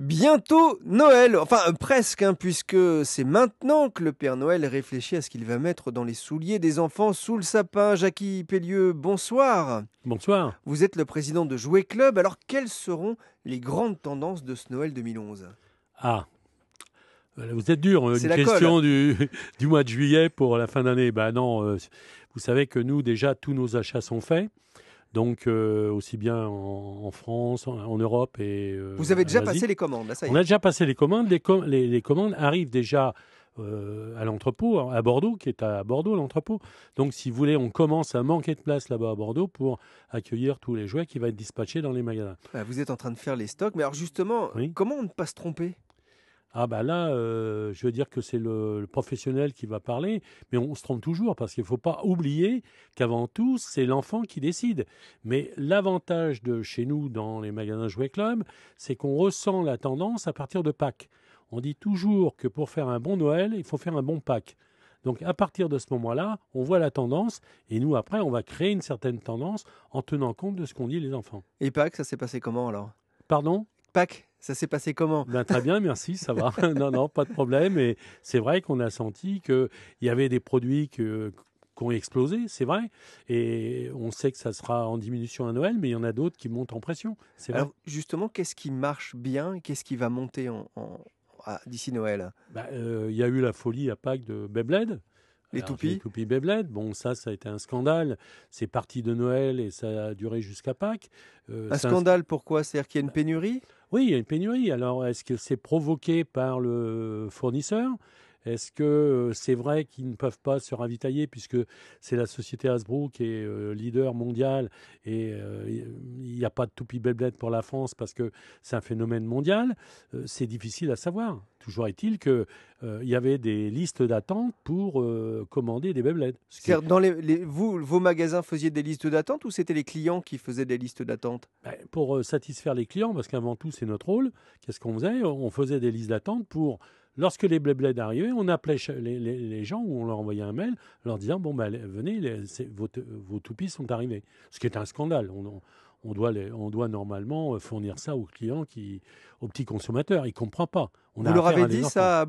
Bientôt Noël, enfin presque, hein, puisque c'est maintenant que le Père Noël réfléchit à ce qu'il va mettre dans les souliers des enfants sous le sapin. Jackie Pellieu, bonsoir. Bonsoir. Vous êtes le président de Jouet Club, alors quelles seront les grandes tendances de ce Noël 2011? Ah, vous êtes dur, C'est une la colle. question du mois de juillet pour la fin d'année. Ben non, vous savez que nous, déjà, tous nos achats sont faits. Donc, aussi bien en France, en Europe et Vous avez en déjà Asie. passé les commandes, là ça y On a est. déjà passé les commandes. Les commandes arrivent déjà à l'entrepôt, à Bordeaux, qui est à Bordeaux, l'entrepôt. Donc, si vous voulez, on commence à manquer de place là-bas à Bordeaux pour accueillir tous les jouets qui vont être dispatchés dans les magasins. Ah, vous êtes en train de faire les stocks, mais alors justement, Oui. comment ne pas se tromper? Ah bah là, je veux dire que c'est le professionnel qui va parler, mais on se trompe toujours parce qu'il ne faut pas oublier qu'avant tout, c'est l'enfant qui décide. Mais l'avantage de chez nous, dans les magasins Jouet Club, c'est qu'on ressent la tendance à partir de Pâques. On dit toujours que pour faire un bon Noël, il faut faire un bon Pâques. Donc à partir de ce moment-là, on voit la tendance et nous, après, on va créer une certaine tendance en tenant compte de ce qu'ont dit les enfants. Et Pâques, ça s'est passé comment alors? Pardon? Pâques, ça s'est passé comment? Ben, très bien, merci, ça va. Non, non, pas de problème. Et c'est vrai qu'on a senti qu'il y avait des produits qui ont explosé, c'est vrai. Et on sait que ça sera en diminution à Noël, mais il y en a d'autres qui montent en pression, c'est vrai. Alors justement, qu'est-ce qui marche bien et qu'est-ce qui va monter d'ici Noël? Ben, il y a eu la folie à Pâques de Beyblade. Les Alors, les toupies? toupies Beyblade, bon, ça a été un scandale. C'est parti de Noël et ça a duré jusqu'à Pâques. Un C'est scandale, pourquoi? C'est-à-dire qu'il y a une pénurie? Oui, il y a une pénurie. Alors, est-ce que c'est provoqué par le fournisseur? Est-ce que c'est vrai qu'ils ne peuvent pas se ravitailler puisque c'est la société Hasbro qui est leader mondial et il n'y a pas de toupie Beyblade pour la France parce que c'est un phénomène mondial? C'est difficile à savoir. Toujours est-il qu'il y avait des listes d'attente pour commander des Beyblades. C'est-à-dire, vous, vos magasins faisiez des listes d'attente ou c'était les clients qui faisaient des listes d'attente? Ben, pour satisfaire les clients, parce qu'avant tout, c'est notre rôle, qu'est-ce qu'on faisait? On faisait des listes d'attente pour, lorsque les Beyblades arrivaient, on appelait les gens ou on leur envoyait un mail leur disant, bon, ben, venez, vos toupies sont arrivées. Ce qui est un scandale. On doit normalement fournir ça aux clients, aux petits consommateurs. Ils ne comprennent pas. On Vous a leur affaire avez à des dit enfants. ça à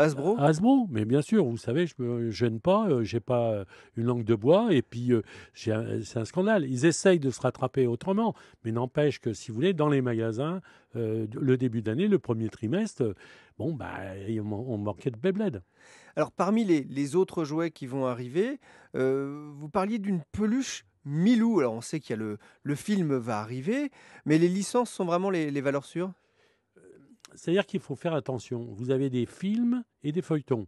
Hasbro? À Hasbro, mais bien sûr, vous savez, je me gêne pas, j'ai pas une langue de bois, et puis c'est un scandale. Ils essayent de se rattraper autrement, mais n'empêche que, si vous voulez, dans les magasins, le début d'année, le premier trimestre, bon, bah, on manquait de Beyblade. Alors parmi les autres jouets qui vont arriver, vous parliez d'une peluche Milou. Alors on sait qu'il y a le film va arriver, mais les licences sont vraiment les valeurs sûres? C'est-à-dire qu'il faut faire attention. Vous avez des films et des feuilletons.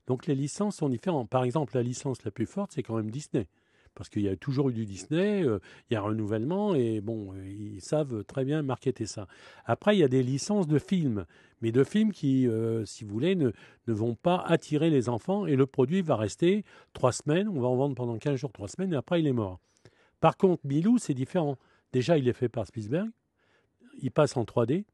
Donc les licences sont différentes. Par exemple, la licence la plus forte, c'est quand même Disney. Parce qu'il y a toujours eu du Disney, il y a un renouvellement et bon, ils savent très bien marketer ça. Après, il y a des licences de films, mais de films qui, si vous voulez, ne vont pas attirer les enfants et le produit va rester 3 semaines. On va en vendre pendant 15 jours, 3 semaines et après, il est mort. Par contre, Milou, c'est différent. Déjà, il est fait par Spielberg, il passe en 3D.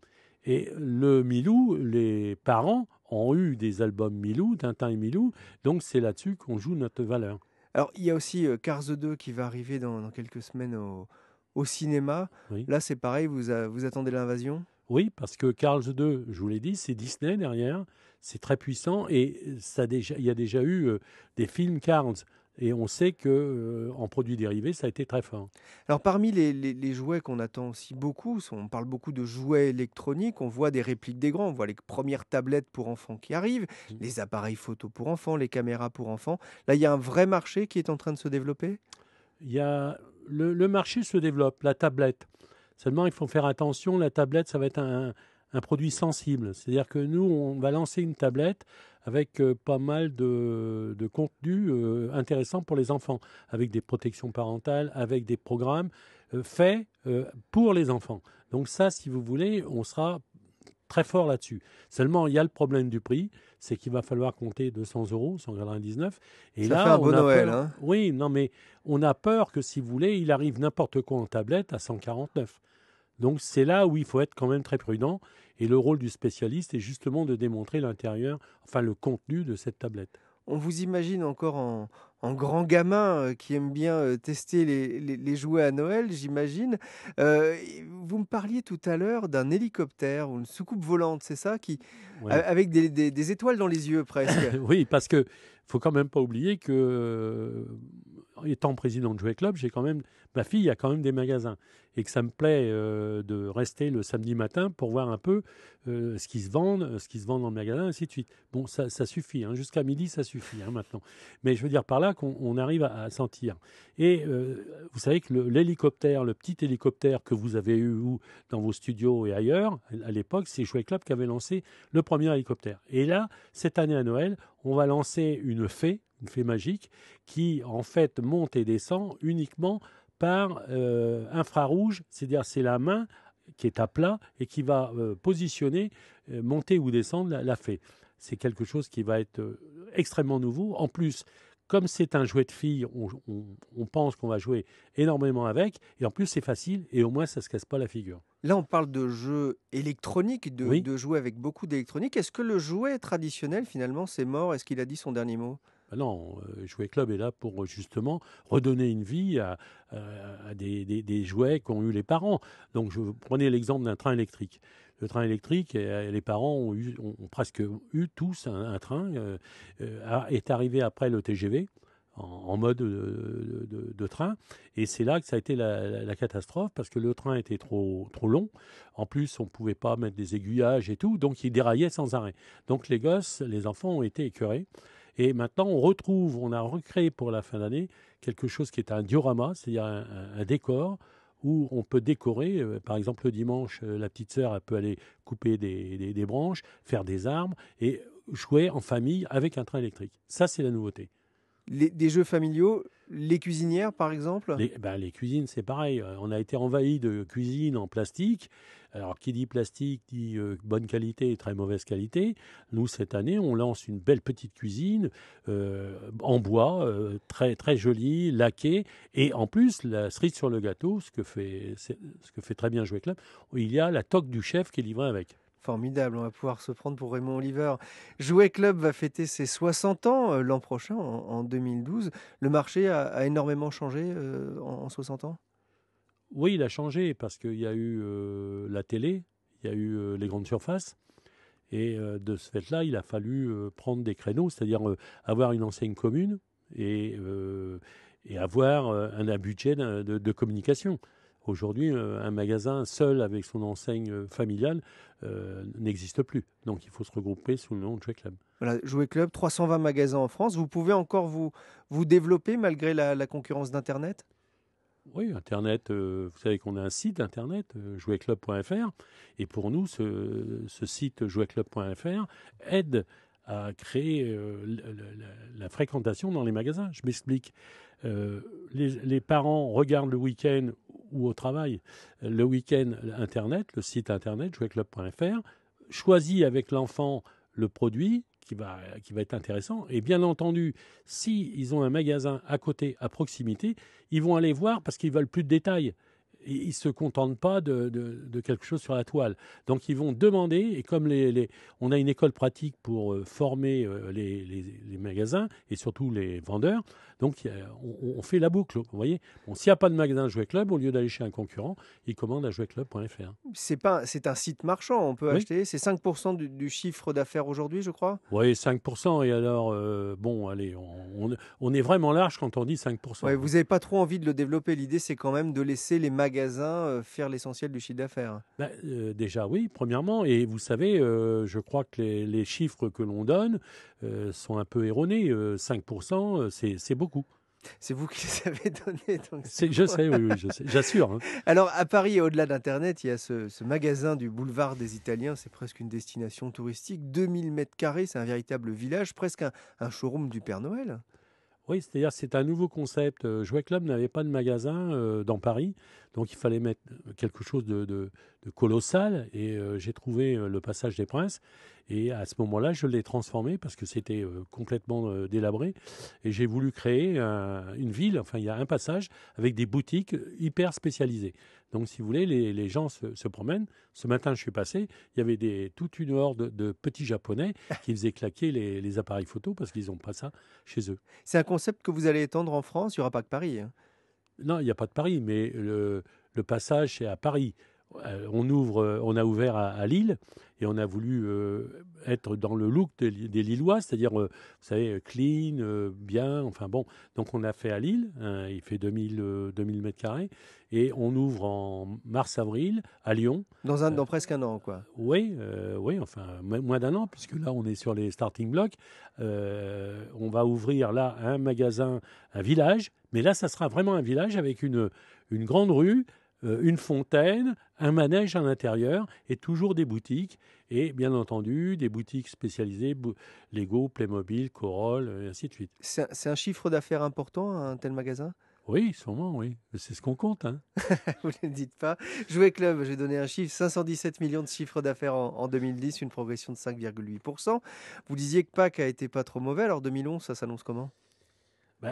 Et le Milou, les parents ont eu des albums Milou, Tintin et Milou, donc c'est là-dessus qu'on joue notre valeur. Alors il y a aussi Cars 2 qui va arriver dans quelques semaines au cinéma. Oui. Là c'est pareil, vous attendez l'invasion? Oui, parce que Cars 2, je vous l'ai dit, c'est Disney derrière, c'est très puissant et il y a déjà eu des films Cars et on sait que en produits dérivés, ça a été très fort. Alors parmi les jouets qu'on attend aussi beaucoup, on parle beaucoup de jouets électroniques, on voit des répliques des grands, on voit les premières tablettes pour enfants qui arrivent, Mm. les appareils photo pour enfants, les caméras pour enfants. Là, il y a un vrai marché qui est en train de se développer? Il y a le marché se développe, la tablette. Seulement, il faut faire attention, la tablette, ça va être un produit sensible. C'est-à-dire que nous, on va lancer une tablette avec pas mal de contenu intéressant pour les enfants, avec des protections parentales, avec des programmes faits pour les enfants. Donc ça, si vous voulez, on sera très fort là-dessus. Seulement, il y a le problème du prix, c'est qu'il va falloir compter 200 €, 199. Et Ça fait un là, beau on a Noël, peur. hein? Oui, non, mais on a peur que, si vous voulez, il arrive n'importe quoi en tablette à 149. Donc, c'est là où il faut être quand même très prudent. Et le rôle du spécialiste est justement de démontrer l'intérieur, enfin le contenu de cette tablette. On vous imagine encore en en grand gamin, qui aime bien, tester les jouets à Noël, j'imagine. Et vous me parliez tout à l'heure d'un hélicoptère ou une soucoupe volante, c'est ça? Ouais. Avec des étoiles dans les yeux presque? Oui, parce que faut quand même pas oublier que, étant président de Jouet Club, j'ai quand même ma fille a quand même des magasins et que ça me plaît, de rester le samedi matin pour voir un peu, ce qui se vend dans le magasin, ainsi de suite. Bon, ça suffit, hein, jusqu'à midi, ça suffit, hein, maintenant. Mais je veux dire par là qu'on arrive à sentir et vous savez que l'hélicoptère, le petit hélicoptère que vous avez eu, vous, dans vos studios et ailleurs, à l'époque, c'est Jouet Club qui avait lancé le premier hélicoptère et là, cette année à Noël, on va lancer une fée magique, qui en fait monte et descend uniquement par infrarouge, c'est-à-dire c'est la main qui est à plat et qui va positionner, monter ou descendre la fée. C'est quelque chose qui va être extrêmement nouveau. En plus, comme c'est un jouet de fille, on pense qu'on va jouer énormément avec, et en plus c'est facile, et au moins ça ne se casse pas la figure. Là, on parle de jeux électroniques, Oui. de jouets avec beaucoup d'électronique. Est-ce que le jouet traditionnel, finalement, c'est mort? Est-ce qu'il a dit son dernier mot? Ah non, Jouet Club est là pour justement redonner une vie à des jouets qu'ont eu les parents. Donc, je prenez l'exemple d'un train électrique. Le train électrique, les parents ont presque eu tous un train, est arrivé après le TGV en mode de train. Et c'est là que ça a été la catastrophe parce que le train était trop long. En plus, on ne pouvait pas mettre des aiguillages et tout, donc il déraillait sans arrêt. Donc les gosses, les enfants ont été écœurés. Et maintenant, on a recréé pour la fin d'année quelque chose qui est un diorama, c'est-à-dire un décor où on peut décorer. Par exemple, le dimanche, la petite sœur, elle peut aller couper des branches, faire des arbres et jouer en famille avec un train électrique. Ça, c'est la nouveauté. Des jeux familiaux, les cuisinières, par exemple? Les cuisines, c'est pareil. On a été envahi de cuisine en plastique. Alors, qui dit plastique dit bonne qualité et très mauvaise qualité. Nous, cette année, on lance une belle petite cuisine en bois, très, très jolie, laquée. Et en plus, la cerise sur le gâteau, ce que fait très bien Jouet Club, il y a la toque du chef qui est livrée avec. Formidable, on va pouvoir se prendre pour Raymond Oliver. Jouet Club va fêter ses 60 ans l'an prochain, en 2012. Le marché a énormément changé en 60 ans? Oui, il a changé parce qu'il y a eu la télé, il y a eu les grandes surfaces. Et de ce fait-là, il a fallu prendre des créneaux, c'est-à-dire avoir une enseigne commune et avoir un budget de communication. Aujourd'hui, un magasin seul avec son enseigne familiale n'existe plus. Donc il faut se regrouper sous le nom de Jouet Club. Voilà, Jouet Club, 320 magasins en France. Vous pouvez encore vous développer malgré la concurrence d'Internet? Oui, Internet, vous savez qu'on a un site Internet, jouetclub.fr, et pour nous, ce site jouetclub.fr aide à créer la fréquentation dans les magasins. Je m'explique. Les parents regardent le week-end ou au travail, le week-end Internet, le site Internet, jouetclub.fr, choisit avec l'enfant le produit qui va être intéressant. Et bien entendu, s'ils ont un magasin à côté, à proximité, ils vont aller voir parce qu'ils veulent plus de détails. Et ils ne se contentent pas de quelque chose sur la toile. Donc ils vont demander, et comme on a une école pratique pour former les magasins et surtout les vendeurs, donc on fait la boucle. Vous voyez, bon, s'il n'y a pas de magasin Jouet Club, au lieu d'aller chez un concurrent, ils commandent à jouetclub.fr. C'est un site marchand, on peut Oui. acheter. C'est 5% du chiffre d'affaires aujourd'hui, je crois? Oui, 5%. Et alors, bon, allez, on est vraiment large quand on dit Ouais, 5%. vous n'avez pas trop envie de le développer. L'idée, c'est quand même de laisser les magasins faire l'essentiel du chiffre d'affaires. Ben, déjà, oui, premièrement. Et vous savez, je crois que les chiffres que l'on donne sont un peu erronés. 5%, c'est beaucoup. C'est vous qui les avez donnés, donc c'est Je bon. sais, oui, je sais, j'assure, hein. Alors, à Paris, au-delà d'Internet, il y a ce magasin du boulevard des Italiens. C'est presque une destination touristique. 2000 mètres carrés, c'est un véritable village, presque un showroom du Père Noël. Oui, c'est-à-dire c'est un nouveau concept. Jouet Club n'avait pas de magasin dans Paris, donc il fallait mettre quelque chose de colossal. Et j'ai trouvé le Passage des Princes. Et à ce moment-là, je l'ai transformé parce que c'était complètement délabré. Et j'ai voulu créer une ville, enfin il y a un passage avec des boutiques hyper spécialisées. Donc si vous voulez, les gens se promènent. Ce matin, je suis passé, il y avait toute une horde de petits Japonais qui faisaient claquer les appareils photo parce qu'ils n'ont pas ça chez eux. C'est un concept que vous allez étendre en France, il n'y aura pas que Paris, hein. Non, il n'y a pas de Paris, mais le passage, c'est à Paris. On a ouvert à Lille et on a voulu être dans le look des Lillois, c'est-à-dire, vous savez, clean, bien, enfin bon. Donc on a fait à Lille, hein, il fait 2000 mètres carrés, et on ouvre en mars-avril à Lyon. Dans presque un an, quoi. Oui, oui, enfin moins d'un an, puisque là on est sur les starting blocks. On va ouvrir là un magasin, un village, mais là ça sera vraiment un village avec une grande rue, une fontaine, un manège à l'intérieur et toujours des boutiques. Et bien entendu, des boutiques spécialisées, Lego, Playmobil, Corolle, et ainsi de suite. C'est un chiffre d'affaires important, un tel magasin? Oui, sûrement, oui. C'est ce qu'on compte, hein. Vous ne le dites pas. Jouet Club, j'ai donné un chiffre, 517 millions de chiffre d'affaires en 2010, une progression de 5,8%. Vous disiez que Pâques a été pas trop mauvais, alors 2011, ça s'annonce comment?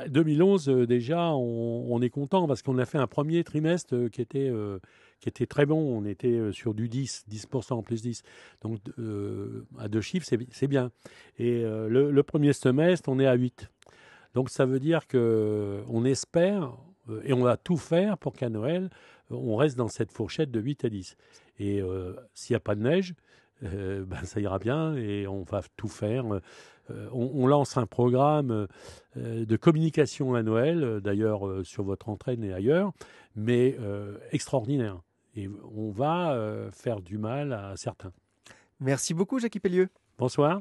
2011, déjà, on est content parce qu'on a fait un premier trimestre qui était très bon. On était sur du 10% plus 10. Donc, à deux chiffres, c'est bien. Et le premier semestre, on est à 8. Donc, ça veut dire qu'on espère, et on va tout faire pour qu'à Noël, on reste dans cette fourchette de 8 à 10. Et s'il n'y a pas de neige, ça ira bien et on va tout faire. On lance un programme de communication à Noël, d'ailleurs sur votre entraîne et ailleurs, mais extraordinaire. Et on va faire du mal à certains. Merci beaucoup, Jackie Pellieu. Bonsoir.